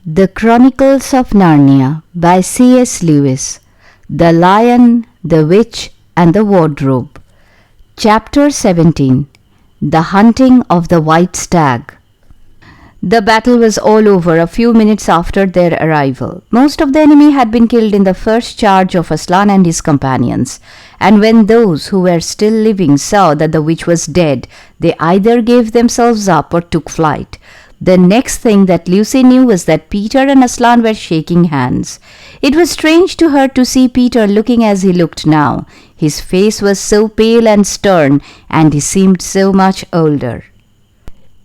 The Chronicles of Narnia by C.S. Lewis. The Lion, the Witch and the Wardrobe. Chapter 17. The Hunting of the White Stag. The battle was all over a few minutes after their arrival. Most of the enemy had been killed in the first charge of Aslan and his companions, and when those who were still living saw that the witch was dead, they either gave themselves up or took flight. The next thing that Lucy knew was that Peter and Aslan were shaking hands. It was strange to her to see Peter looking as he looked now. His face was so pale and stern, and he seemed so much older.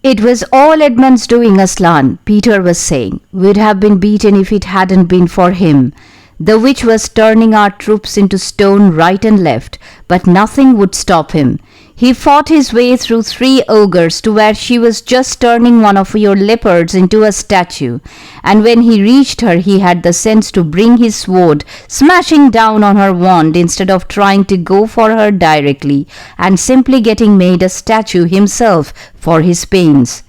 "It was all Edmund's doing, Aslan," Peter was saying. "We'd have been beaten if it hadn't been for him. The witch was turning our troops into stone right and left, but nothing would stop him. He fought his way through 3 ogres to where she was just turning one of your leopards into a statue, and when he reached her he had the sense to bring his sword smashing down on her wand instead of trying to go for her directly and simply getting made a statue himself for his pains.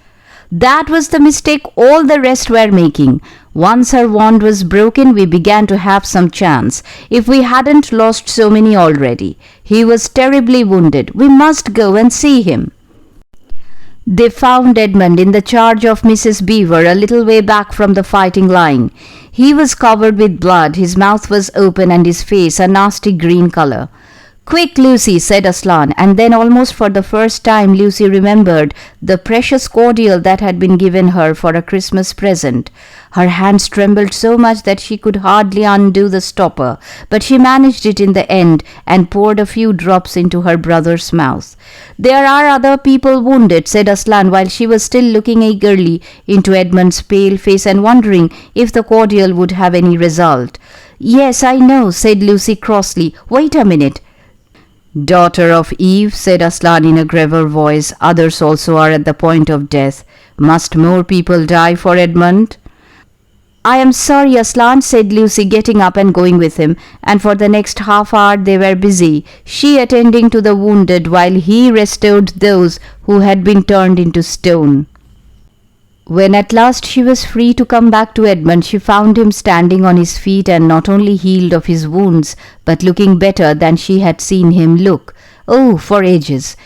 That was the mistake all the rest were making. Once her wand was broken, we began to have some chance, if we hadn't lost so many already. He was terribly wounded. We must go and see him." They found Edmund in the charge of Mrs. Beaver a little way back from the fighting line. He was covered with blood, his mouth was open and his face a nasty green color. "Quick, Lucy," said Aslan, and then almost for the first time Lucy remembered the precious cordial that had been given her for a Christmas present. Her hands trembled so much that she could hardly undo the stopper, but she managed it in the end and poured a few drops into her brother's mouth. "There are other people wounded," said Aslan, while she was still looking eagerly into Edmund's pale face and wondering if the cordial would have any result. "Yes, I know," said Lucy crossly. "Wait a minute." "Daughter of Eve," said Aslan in a graver voice, "others also are at the point of death. Must more people die for Edmund?" "I am sorry, Aslan," said Lucy, getting up and going with him, and for the next half hour they were busy, she attending to the wounded while he restored those who had been turned into stone. When at last she was free to come back to Edmund, she found him standing on his feet and not only healed of his wounds, but looking better than she had seen him look. Oh, for ages.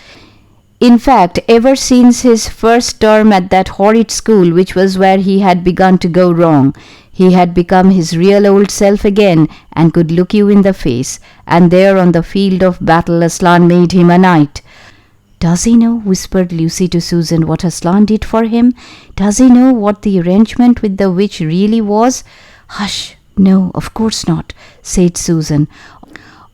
In fact, ever since his first term at that horrid school, which was where he had begun to go wrong, he had become his real old self again and could look you in the face. And there on the field of battle Aslan made him a knight. "Does he know," whispered Lucy to Susan, "what Aslan did for him? Does he know what the arrangement with the witch really was?" "Hush! No, of course not," said Susan.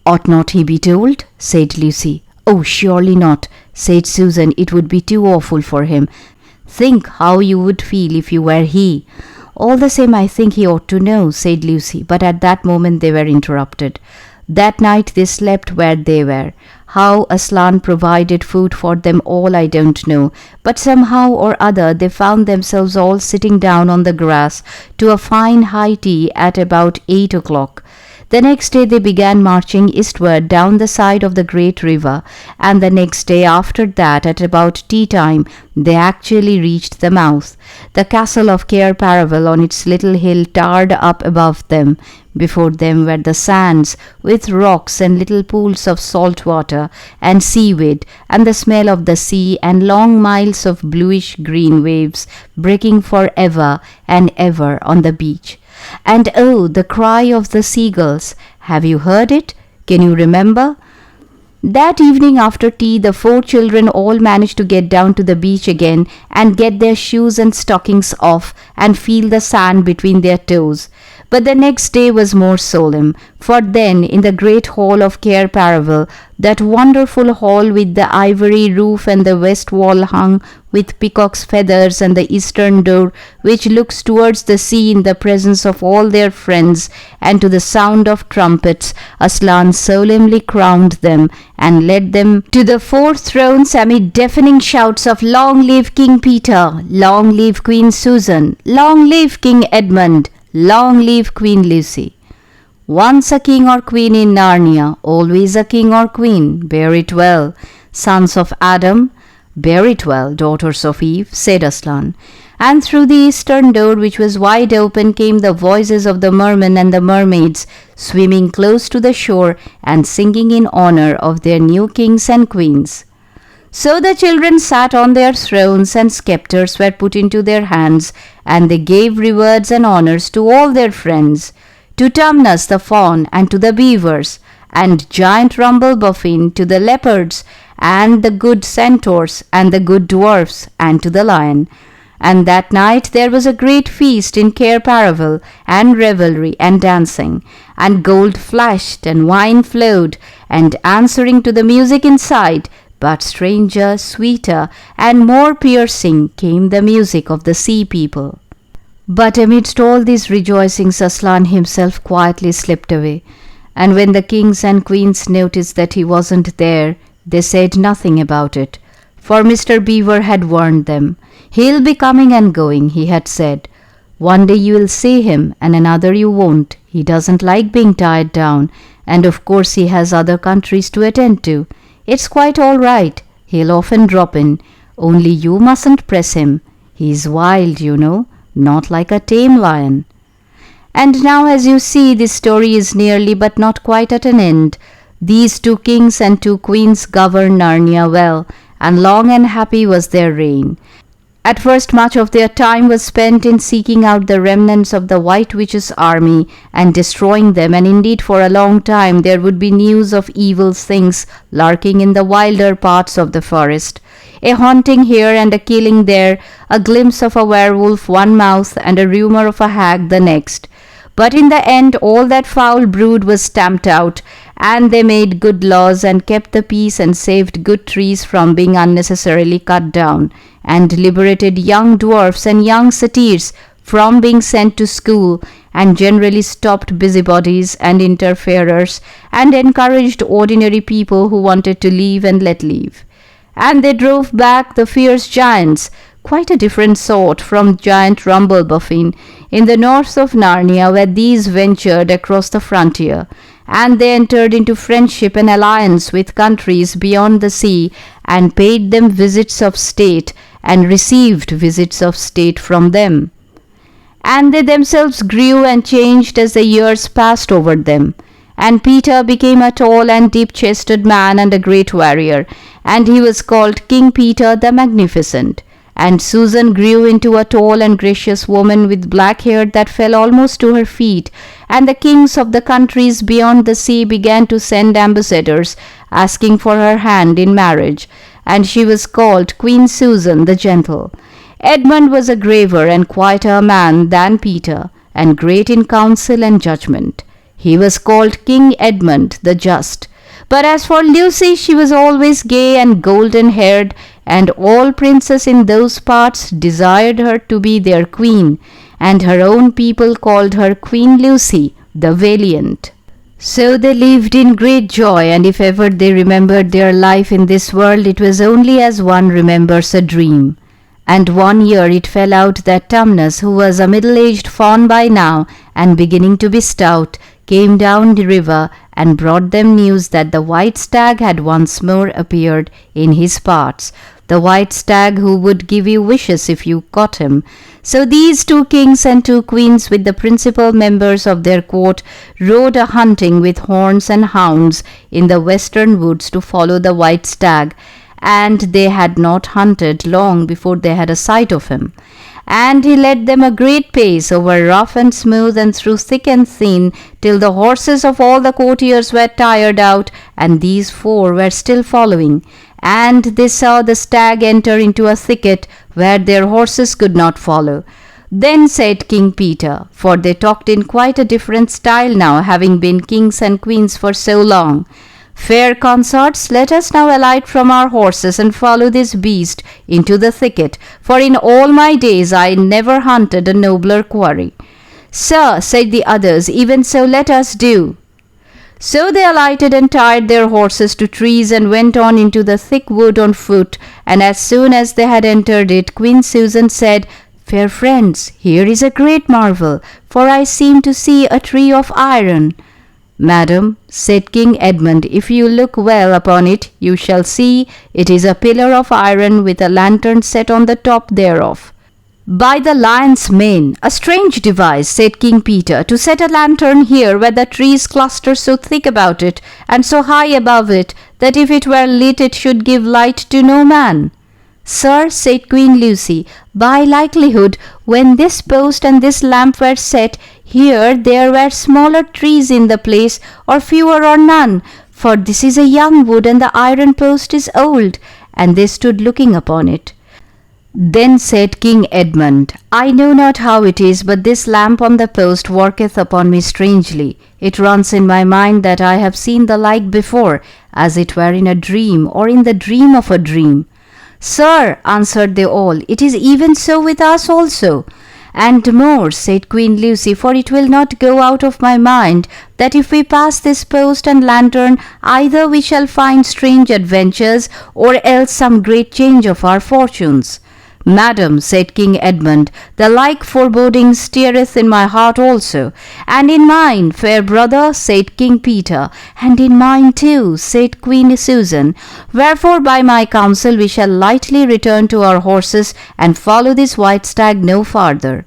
"Ought not he be told?" said Lucy. "Oh, surely not," said Susan. "It would be too awful for him. Think how you would feel if you were he." "All the same, I think he ought to know," said Lucy, but at that moment they were interrupted. That night they slept where they were. How Aslan provided food for them all I don't know, but somehow or other they found themselves all sitting down on the grass to a fine high tea at about 8 o'clock. The next day they began marching eastward down the side of the great river, and the next day after that at about tea time they actually reached the mouth. The castle of Cair Paravel on its little hill towered up above them. Before them were the sands, with rocks and little pools of salt water and seaweed, and the smell of the sea, and long miles of bluish-green waves breaking for ever and ever on the beach. And oh, the cry of the seagulls! Have you heard it? Can you remember? That evening after tea the 4 children all managed to get down to the beach again and get their shoes and stockings off and feel the sand between their toes. But the next day was more solemn, for then in the great hall of Cair Paravel, that wonderful hall with the ivory roof and the west wall hung with peacock's feathers and the eastern door which looks towards the sea in the presence of all their friends, and to the sound of trumpets, Aslan solemnly crowned them and led them to the 4 thrones amid deafening shouts of "Long live King Peter! Long live Queen Susan! Long live King Edmund! Long live Queen Lucy!" Once a king or queen in Narnia, always a king or queen. Bear it well, sons of Adam. Bear it well, daughters of Eve, said Aslan. And through the eastern door, which was wide open, came the voices of the mermen and the mermaids, swimming close to the shore and singing in honor of their new kings and queens. So the children sat on their thrones, and scepters were put into their hands, and they gave rewards and honors to all their friends, to Tumnus the fawn, and to the beavers, and giant Rumblebuffin, to the leopards, and the good centaurs, and the good dwarfs, and to the lion. And that night there was a great feast in Cair Paravel, and revelry, and dancing, and gold flashed, and wine flowed, and answering to the music inside, but stranger, sweeter, and more piercing came the music of the sea people. But amidst all these rejoicings Aslan himself quietly slipped away, and when the kings and queens noticed that he wasn't there, they said nothing about it, for Mr. Beaver had warned them. "He'll be coming and going," he had said. "One day you will see him, and another you won't. He doesn't like being tied down, and of course he has other countries to attend to. It's quite all right. He'll often drop in. Only you mustn't press him. He's wild, you know, not like a tame lion." And now, as you see, this story is nearly but not quite at an end. These 2 kings and 2 queens governed Narnia well, and long and happy was their reign. At first much of their time was spent in seeking out the remnants of the White Witch's army and destroying them, and indeed for a long time there would be news of evil things lurking in the wilder parts of the forest. A haunting here and a killing there, a glimpse of a werewolf one mouth and a rumour of a hag the next. But in the end all that foul brood was stamped out, and they made good laws and kept the peace and saved good trees from being unnecessarily cut down, and liberated young dwarfs and young satyrs from being sent to school, and generally stopped busybodies and interferers, and encouraged ordinary people who wanted to leave and let leave. And they drove back the fierce giants, quite a different sort from giant Rumblebuffin, in the north of Narnia, where these ventured across the frontier, and they entered into friendship and alliance with countries beyond the sea, and paid them visits of state, and received visits of state from them. And they themselves grew and changed as the years passed over them. And Peter became a tall and deep-chested man and a great warrior, and he was called King Peter the Magnificent. And Susan grew into a tall and gracious woman with black hair that fell almost to her feet, and the kings of the countries beyond the sea began to send ambassadors asking for her hand in marriage, and she was called Queen Susan the Gentle. Edmund was a graver and quieter man than Peter, and great in counsel and judgment. He was called King Edmund the Just. But as for Lucy, she was always gay and golden-haired, and all princes in those parts desired her to be their queen, and her own people called her Queen Lucy the Valiant. So they lived in great joy, and if ever they remembered their life in this world, it was only as one remembers a dream. And one year it fell out that Tumnus, who was a middle-aged fawn by now, and beginning to be stout, came down the river and brought them news that the white stag had once more appeared in his parts, the white stag who would give you wishes if you caught him. So these 2 kings and 2 queens, with the principal members of their court, rode a hunting with horns and hounds in the western woods to follow the white stag, and they had not hunted long before they had a sight of him. And he led them a great pace over rough and smooth and through thick and thin, till the horses of all the courtiers were tired out, and these 4 were still following. And they saw the stag enter into a thicket where their horses could not follow. Then said King Peter, for they talked in quite a different style now, having been kings and queens for so long, "Fair consorts, let us now alight from our horses and follow this beast into the thicket, for in all my days I never hunted a nobler quarry." "Sir," said the others, "even so let us do." So they alighted and tied their horses to trees and went on into the thick wood on foot, and as soon as they had entered it, Queen Susan said, "Fair friends, here is a great marvel, for I seem to see a tree of iron." "Madam," said King Edmund, "if you look well upon it, you shall see it is a pillar of iron with a lantern set on the top thereof." "By the lion's mane, a strange device," said King Peter, "to set a lantern here where the trees cluster so thick about it, and so high above it, that if it were lit it should give light to no man." "Sir," said Queen Lucy, "by likelihood, when this post and this lamp were set here, there were smaller trees in the place, or fewer or none, for this is a young wood, and the iron post is old." And they stood looking upon it. Then said King Edmund, "I know not how it is, but this lamp on the post worketh upon me strangely. It runs in my mind that I have seen the like before, as it were in a dream, or in the dream of a dream." "Sir," answered they all, "it is even so with us also." "And more," said Queen Lucy, "for it will not go out of my mind, that if we pass this post and lantern, either we shall find strange adventures, or else some great change of our fortunes." "Madam," said King Edmund, "the like foreboding stirreth in my heart also." "And in mine, fair brother," said King Peter. "And in mine too," said Queen Susan. "Wherefore by my counsel we shall lightly return to our horses, and follow this white stag no farther."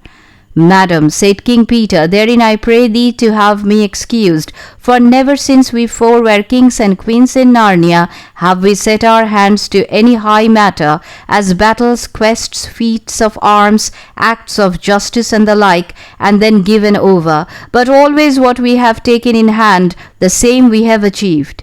"Madam," said King Peter, "therein I pray thee to have me excused, for never since we four were kings and queens in Narnia have we set our hands to any high matter, as battles, quests, feats of arms, acts of justice, and the like, and then given over, but always what we have taken in hand, the same we have achieved."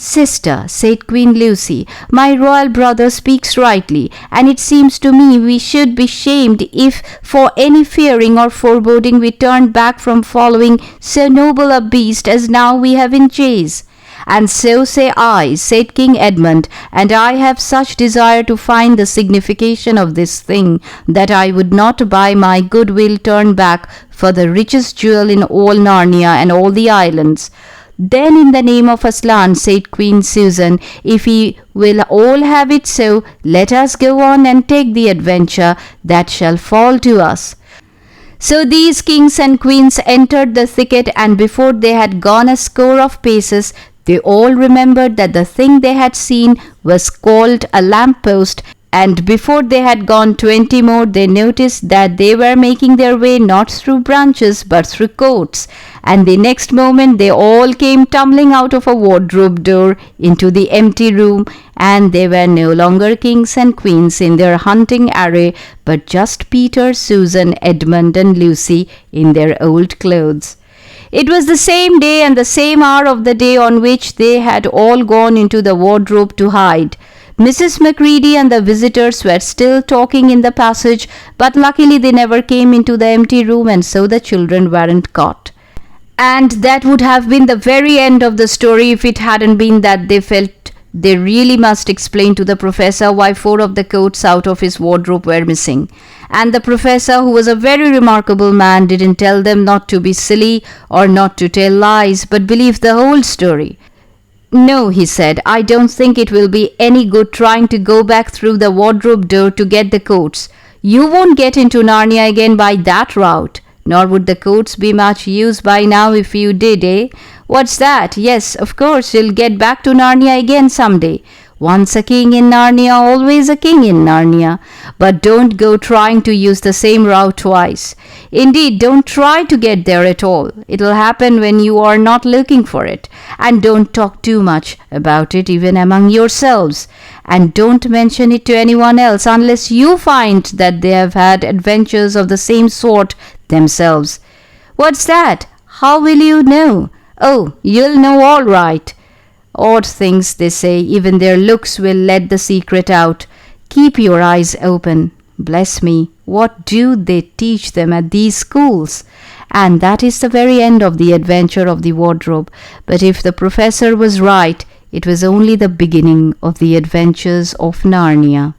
"Sister," said Queen Lucy, "my royal brother speaks rightly, and it seems to me we should be shamed if for any fearing or foreboding we turned back from following so noble a beast as now we have in chase." "And so say I," said King Edmund, "and I have such desire to find the signification of this thing, that I would not by my good will turn back for the richest jewel in all Narnia and all the islands." "Then in the name of Aslan," said Queen Susan, "if ye will all have it so, let us go on and take the adventure that shall fall to us." So these kings and queens entered the thicket, and before they had gone a score of paces, they all remembered that the thing they had seen was called a lamp-post, and before they had gone 20 more, they noticed that they were making their way not through branches but through courts, and the next moment they all came tumbling out of a wardrobe door into the empty room, and they were no longer kings and queens in their hunting array, but just Peter, Susan, Edmund, and Lucy in their old clothes. It was the same day and the same hour of the day on which they had all gone into the wardrobe to hide. Mrs. Macready and the visitors were still talking in the passage, but luckily they never came into the empty room, and so the children weren't caught. And that would have been the very end of the story if it hadn't been that they felt they really must explain to the professor why 4 of the coats out of his wardrobe were missing. And the professor, who was a very remarkable man, didn't tell them not to be silly or not to tell lies, but believe the whole story. "No," he said, "I don't think it will be any good trying to go back through the wardrobe door to get the coats. You won't get into Narnia again by that route. Nor would the coats be much use by now if you did, eh? What's that? Yes, of course, you'll get back to Narnia again some day. Once a king in Narnia, always a king in Narnia. But don't go trying to use the same route twice. Indeed, don't try to get there at all. It'll happen when you are not looking for it. And don't talk too much about it even among yourselves. And don't mention it to anyone else unless you find that they have had adventures of the same sort themselves." "What's that? How will you know?" "Oh, you'll know all right. Odd things, they say, even their looks will let the secret out. Keep your eyes open. Bless me, what do they teach them at these schools?" And that is the very end of the adventure of the wardrobe. But if the professor was right, it was only the beginning of the adventures of Narnia.